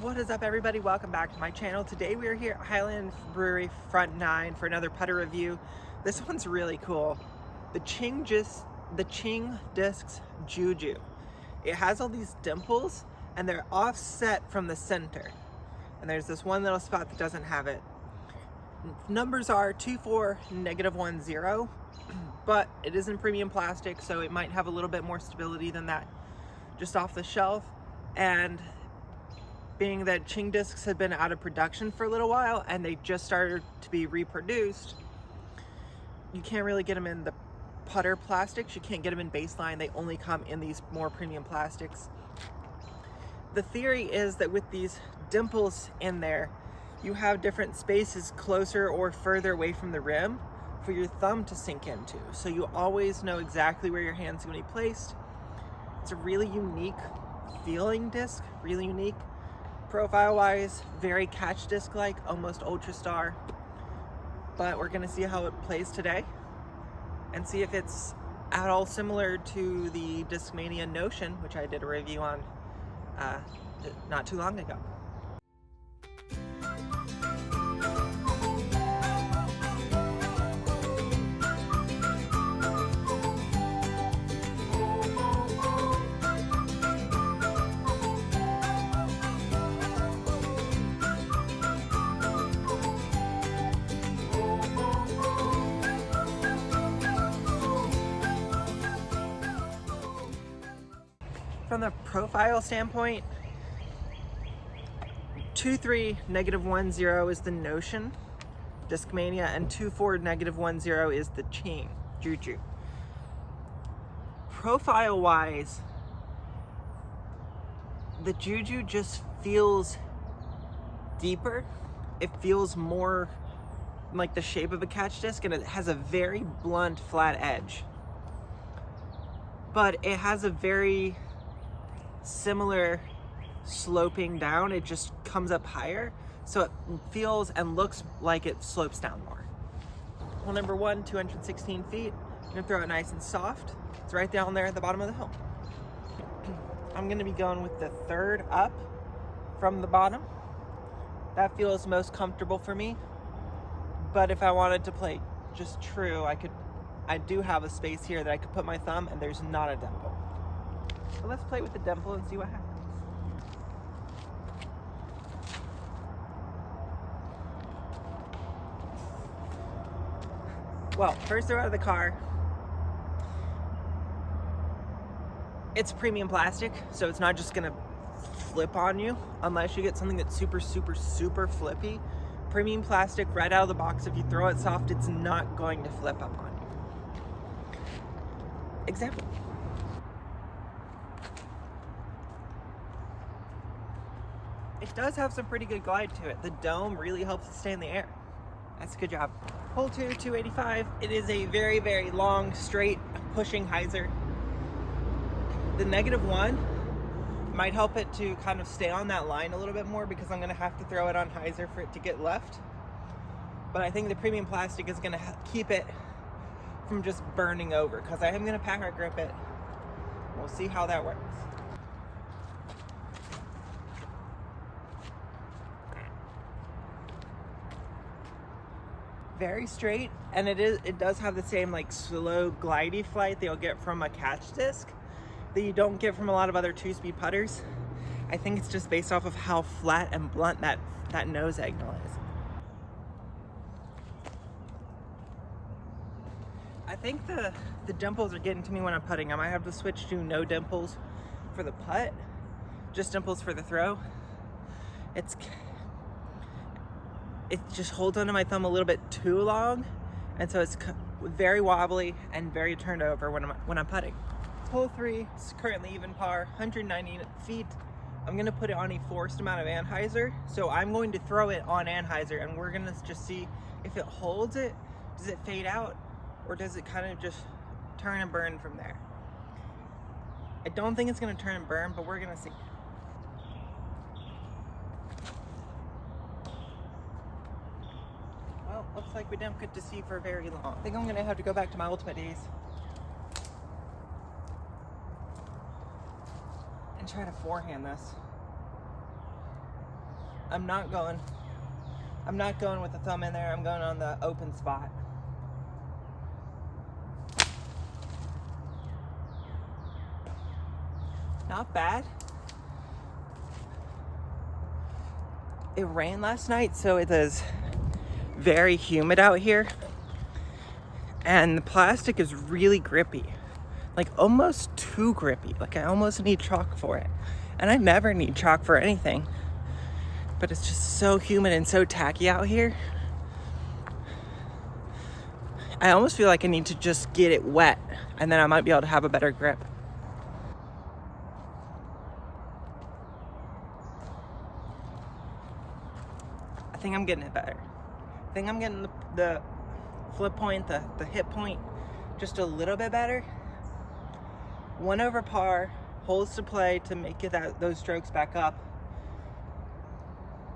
What is up, everybody? Welcome back to my channel. Today we are here at Highland Brewery Front 9 for another putter review. This one's really cool. The Ching Discs Juju. It has all these dimples and they're offset from the center. And there's this one little spot that doesn't have it. Numbers are 24, -10, but it is in premium plastic, so it might have a little bit more stability than that just off the shelf. And being that Ching discs had been out of production for a little while and they just started to be reproduced, you can't really get them in the putter plastics. You can't get them in baseline. They only come in these more premium plastics. The theory is that with these dimples in there, you have different spaces closer or further away from the rim for your thumb to sink into. So you always know exactly where your hand's going to be placed. It's a really unique feeling disc, really unique. Profile wise, very catch disc like, almost Ultra Star. But we're gonna see how it plays today and see if it's at all similar to the Discmania Notion, which I did a review on not too long ago. From the profile standpoint, 2.3 -10 is the Notion Discmania, and 2.4 -10 is the Ching Juju. Profile wise, the Juju just feels deeper. It feels more like the shape of a catch disc, and it has a very blunt flat edge. But it has a very similar sloping down. It just comes up higher, so it feels and looks like it slopes down more. Well, number one, 216 feet. I'm gonna throw it nice and soft. It's right down there at the bottom of the hill. I'm gonna be going with the third up from the bottom. That feels most comfortable for me, but if I wanted to play just true, I do have a space here that I could put my thumb and there's not a dimple. So let's play with the dimple and see what happens. Well, first throw out of the car. It's premium plastic, so it's not just gonna flip on you unless you get something that's super, super, super flippy. Premium plastic right out of the box, if you throw it soft, it's not going to flip up on you. Example. It does have some pretty good glide to it. The dome really helps it stay in the air. That's a good job. Hole 2, 285. It is a very, very long, straight, pushing hyzer. The -1 might help it to kind of stay on that line a little bit more because I'm gonna have to throw it on hyzer for it to get left. But I think the premium plastic is gonna keep it from just burning over because I am gonna packer grip it. We'll see how that works. Very straight, and it does have the same like slow glidey flight that you'll get from a catch disc that you don't get from a lot of other 2-speed putters. I think it's just based off of how flat and blunt that nose angle is. I think the dimples are getting to me when I'm putting. I might have to switch to no dimples for the putt, just dimples for the throw. It just holds onto my thumb a little bit too long, and so it's very wobbly and very turned over when I'm putting. Hole 3 is currently even par, 190 feet. I'm gonna put it on a forced amount of anhyzer, so I'm going to throw it on anhyzer, and we're gonna just see if it holds it. Does it fade out, or does it kind of just turn and burn from there? I don't think it's gonna turn and burn, but we're gonna see. Well, looks like we didn't get to see for very long. I think I'm gonna have to go back to my ultimate days and try to forehand this. I'm not going with the thumb in there. I'm going on the open spot. Not bad. It rained last night, so it is very humid out here. And the plastic is really grippy. Like almost too grippy. Like I almost need chalk for it. And I never need chalk for anything. But it's just so humid and so tacky out here. I almost feel like I need to just get it wet, and then I might be able to have a better grip. I think I'm getting it better. I think I'm getting the flip point, the hit point, just a little bit better. 1 over par, holes to play to make it those strokes back up.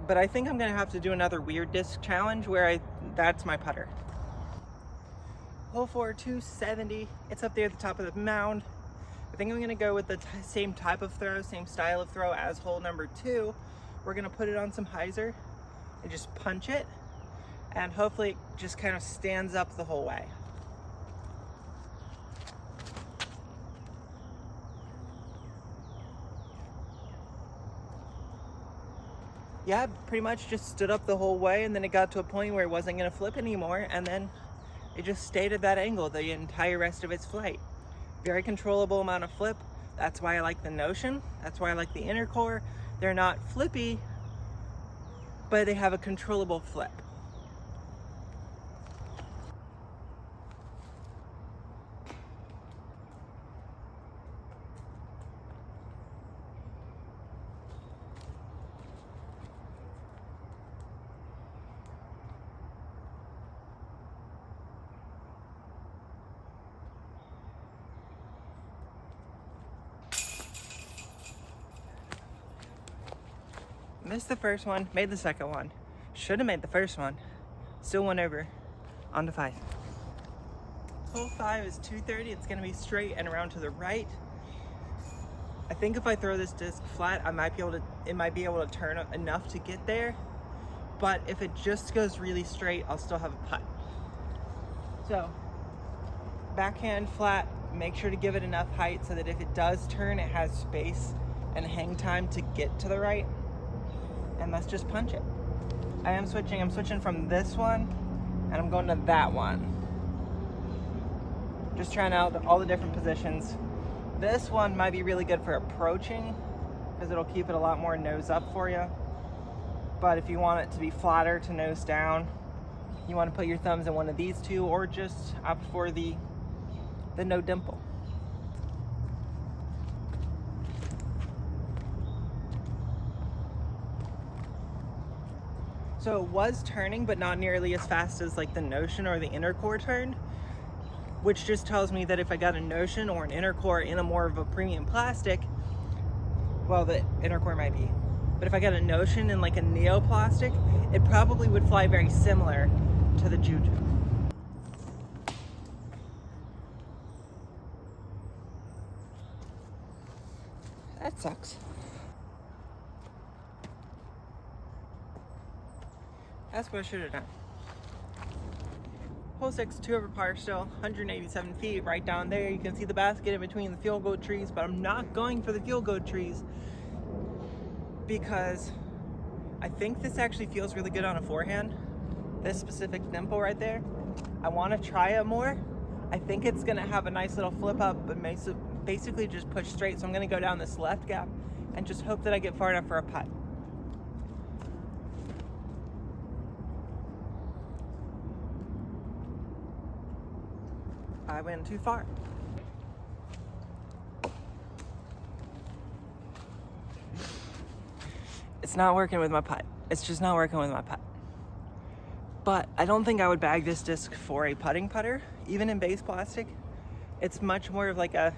But I think I'm gonna have to do another weird disc challenge where that's my putter. Hole 4, 270. It's up there at the top of the mound. I think I'm gonna go with the same type of throw, same style of throw as hole number 2. We're gonna put it on some hyzer and just punch it, and hopefully it just kind of stands up the whole way. Yeah, pretty much just stood up the whole way, and then it got to a point where it wasn't gonna flip anymore, and then it just stayed at that angle the entire rest of its flight. Very controllable amount of flip. That's why I like the Notion. That's why I like the inner core. They're not flippy, but they have a controllable flip. Missed the first one, made the second one. Should have made the first one. Still 1 over. On to 5. Hole 5 is 230. It's gonna be straight and around to the right. I think if I throw this disc flat, it might be able to turn enough to get there. But if it just goes really straight, I'll still have a putt. So, backhand flat, make sure to give it enough height so that if it does turn, it has space and hang time to get to the right. And let's just punch it. I'm switching from this one, and I'm going to that one. Just trying out all the different positions. This one might be really good for approaching, because it'll keep it a lot more nose up for you. But if you want it to be flatter to nose down, you want to put your thumbs in one of these two, or just opt for the no dimple. So it was turning, but not nearly as fast as like the Notion or the inner core turned, which just tells me that if I got a Notion or an inner core in a more of a premium plastic, well, the inner core might be, but if I got a Notion in like a neoplastic, it probably would fly very similar to the Juju. That sucks. That's what I should have done. Hole 6, 2 over par still, 187 feet, right down there. You can see the basket in between the field goal trees, but I'm not going for the field goal trees because I think this actually feels really good on a forehand. This specific dimple right there. I want to try it more. I think it's going to have a nice little flip up, but basically just push straight. So I'm going to go down this left gap and just hope that I get far enough for a putt. I went too far. It's not working with my putt. It's just not working with my putt. But I don't think I would bag this disc for a putting putter, even in base plastic. It's much more of like a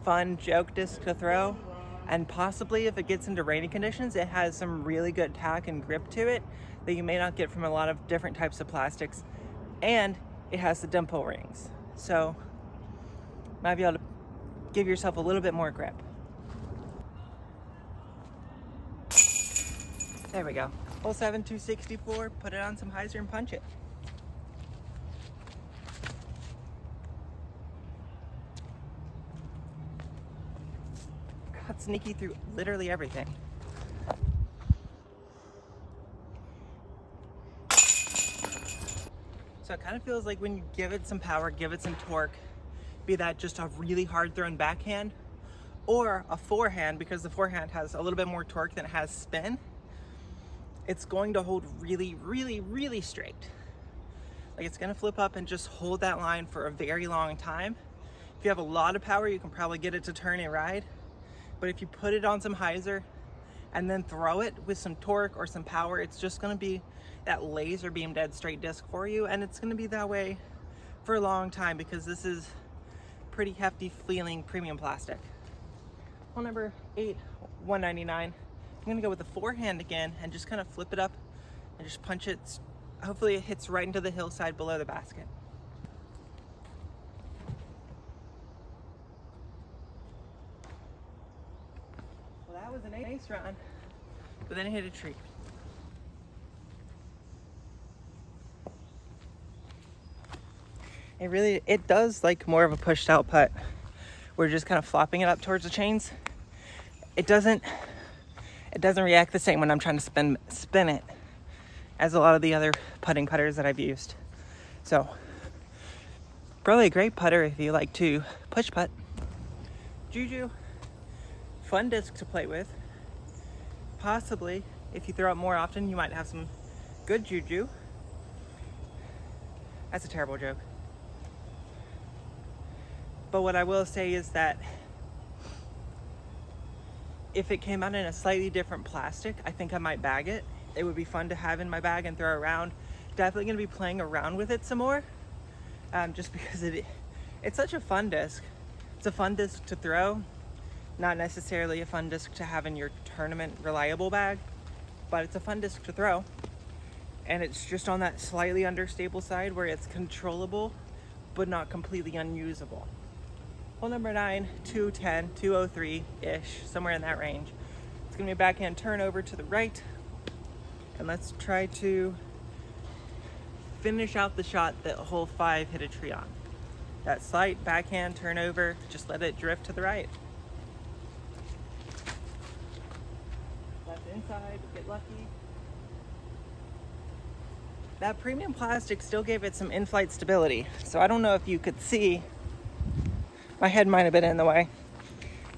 fun joke disc to throw. And possibly if it gets into rainy conditions, it has some really good tack and grip to it that you may not get from a lot of different types of plastics. And it has the dimple rings. So, might be able to give yourself a little bit more grip. There we go. Hole 7, 264, put it on some hyzer and punch it. Got sneaky through literally everything. So it kind of feels like when you give it some power, give it some torque, be that just a really hard thrown backhand or a forehand, because the forehand has a little bit more torque than it has spin, it's going to hold really, really, really straight. Like it's gonna flip up and just hold that line for a very long time. If you have a lot of power, you can probably get it to turn and ride. But if you put it on some hyzer and then throw it with some torque or some power, it's just gonna be that laser beam dead straight disc for you, and it's gonna be that way for a long time because this is pretty hefty feeling premium plastic. Hole number 8, 199. I'm gonna go with the forehand again and just kind of flip it up and just punch it. Hopefully it hits right into the hillside below the basket. Well, that was a nice run, but then it hit a tree. It does like more of a pushed out putt. We're just kind of flopping it up towards the chains. It doesn't react the same when I'm trying to spin it as a lot of the other putting putters that I've used. So probably a great putter if you like to push putt. Juju, fun disc to play with. Possibly if you throw it more often, you might have some good Juju. That's a terrible joke. But what I will say is that if it came out in a slightly different plastic, I think I might bag it. It would be fun to have in my bag and throw around. Definitely gonna be playing around with it some more, just because it's such a fun disc. It's a fun disc to throw, not necessarily a fun disc to have in your tournament reliable bag, but it's a fun disc to throw. And it's just on that slightly understable side where it's controllable, but not completely unusable. Hole number 9, 210, 203-ish, somewhere in that range. It's gonna be a backhand turnover to the right. And let's try to finish out the shot that hole 5 hit a tree on. That slight backhand turnover, just let it drift to the right. Left inside, get lucky. That premium plastic still gave it some in-flight stability. So I don't know if you could see, my head might have been in the way,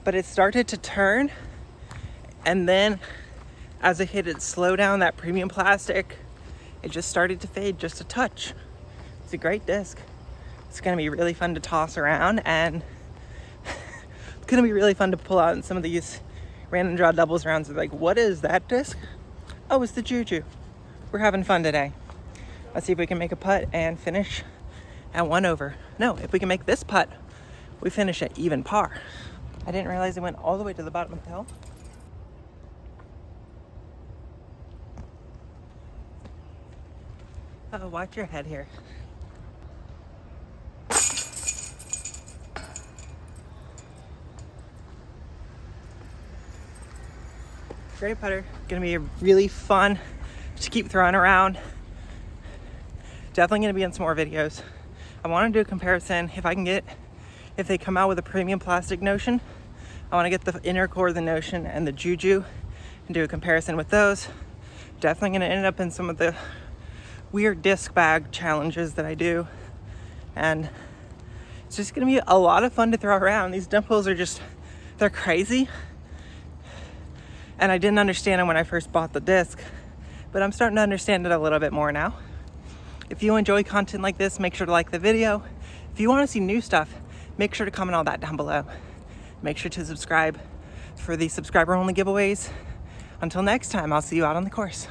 but it started to turn, and then as it hit its slow down, that premium plastic, it just started to fade just a touch. It's a great disc. It's gonna be really fun to toss around, and it's gonna be really fun to pull out in some of these random draw doubles rounds. Like, what is that disc? Oh, it's the Juju. We're having fun today. Let's see if we can make a putt and finish at 1 over. No, if we can make this putt, we finish at even par. I didn't realize it went all the way to the bottom of the hill. Oh, watch your head here. Great putter. Gonna be really fun to keep throwing around. Definitely gonna be in some more videos. I wanna do a comparison if they come out with a premium plastic Notion. I wanna get the inner core of the Notion and the Juju and do a comparison with those. Definitely gonna end up in some of the weird disc bag challenges that I do. And it's just gonna be a lot of fun to throw around. These dimples are they're crazy. And I didn't understand them when I first bought the disc, but I'm starting to understand it a little bit more now. If you enjoy content like this, make sure to like the video. If you wanna see new stuff, make sure to comment all that down below. Make sure to subscribe for the subscriber only giveaways. Until next time, I'll see you out on the course.